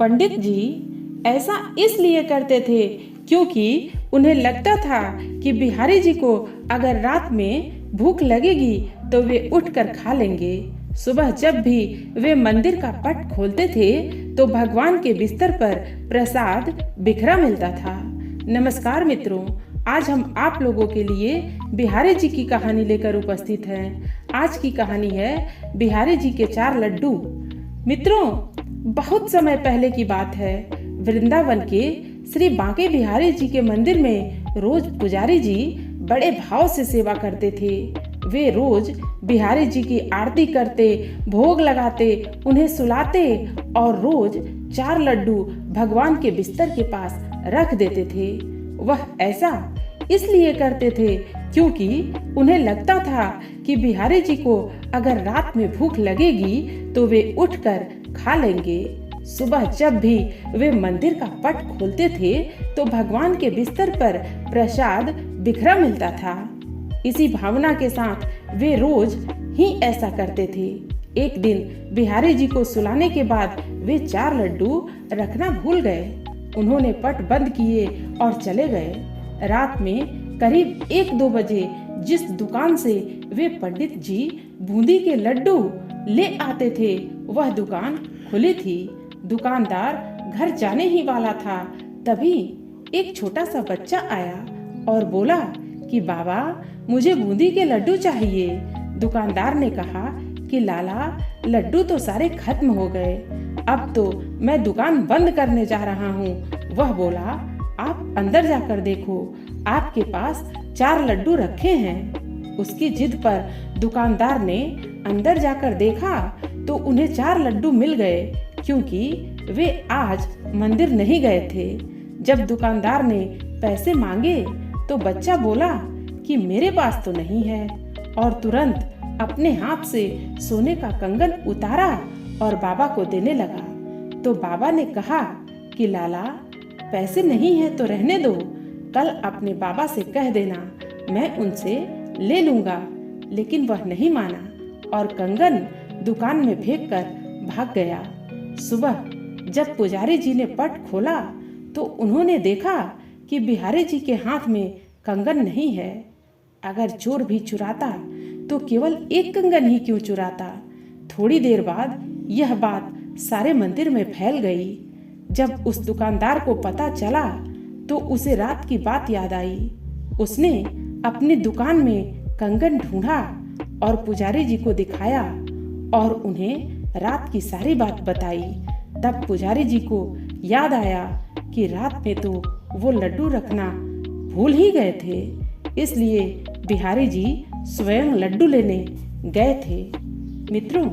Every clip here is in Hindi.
पंडित जी ऐसा इसलिए करते थे क्योंकि उन्हें लगता था कि बिहारी जी को अगर रात में भूख लगेगी तो वे उठकर खा लेंगे। सुबह जब भी वे मंदिर का पट खोलते थे तो भगवान के बिस्तर पर प्रसाद बिखरा मिलता था। नमस्कार मित्रों, आज हम आप लोगों के लिए बिहारी जी की कहानी लेकर उपस्थित हैं। आज की कहानी है बिहारी जी के 4 लड्डू। मित्रों, बहुत समय पहले की बात है। वृंदावन के श्री बांके बिहारी जी के मंदिर में रोज पुजारी जी बड़े भाव से सेवा करते थे। वे रोज बिहारी जी की आरती करते, भोग लगाते, उन्हें सुलाते और रोज 4 लड्डू भगवान के बिस्तर के पास रख देते थे। वह ऐसा इसलिए करते थे क्योंकि उन्हें लगता था कि बिहारी जी को अगर रात में भूख लगेगी तो वे उठकर खा लेंगे। सुबह जब भी वे मंदिर का पट खोलते थे तो भगवान के बिस्तर पर प्रसाद बिखरा मिलता था। इसी भावना के साथ वे रोज ही ऐसा करते थे। एक दिन बिहारी जी को सुलाने के बाद वे 4 लड्डू रखना भूल गए। उन्होंने पट बंद किए और चले गए। रात में करीब 1-2 बजे जिस दुकान से वे पंडित जी बूंदी के लड्डू ले आते थे वह दुकान खुली थी। दुकानदार घर जाने ही वाला था, तभी एक छोटा सा बच्चा आया और बोला कि बाबा, मुझे बूंदी के लड्डू चाहिए। दुकानदार ने कहा कि लाला, लड्डू तो सारे खत्म हो गए, अब तो मैं दुकान बंद करने जा रहा हूँ। वह बोला, आप अंदर जाकर देखो, आपके पास 4 लड्डू रखे हैं। उसकी जिद पर दुकानदार ने अंदर जाकर देखा तो उन्हें 4 लड्डू मिल गए क्योंकि वे आज मंदिर नहीं गए थे। जब दुकानदार ने पैसे मांगे तो बच्चा बोला कि मेरे पास तो नहीं है, और तुरंत अपने हाथ से सोने का कंगन उतारा और बाबा को देने लगा। तो बाबा ने कहा कि लाला, पैसे नहीं है तो रहने दो, कल अपने बाबा से कह देना, मैं उनसे ले लूंगा। लेकिन वह नहीं माना और कंगन दुकान में फेंक कर भाग गया। सुबह जब पुजारी जी ने पट खोला तो उन्होंने देखा कि बिहारी जी के हाथ में कंगन नहीं है। अगर चोर भी चुराता तो केवल एक कंगन ही क्यों चुराता। थोड़ी देर बाद यह बात सारे मंदिर में फैल गई। जब उस दुकानदार को पता चला तो उसे रात की बात याद आई। उसने अपनी दुकान में कंगन ढूंढा और पुजारी जी को दिखाया और उन्हें रात की सारी बात बताई। तब पुजारी जी को याद आया कि रात में तो वो लड्डू रखना भूल ही गए थे, इसलिए बिहारी जी स्वयं लड्डू लेने गए थे। मित्रों,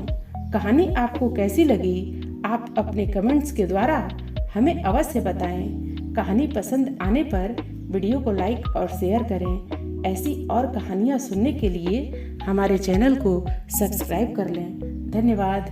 कहानी आपको कैसी लगी? आप अपने कमेंट्स के द्वारा हमें अवश्य बताएं। कहानी पसंद आने पर वीडियो को लाइक और शेयर करें। ऐसी और कहानियाँ सुनने के लिए हमारे चैनल को सब्सक्राइब कर लें। धन्यवाद।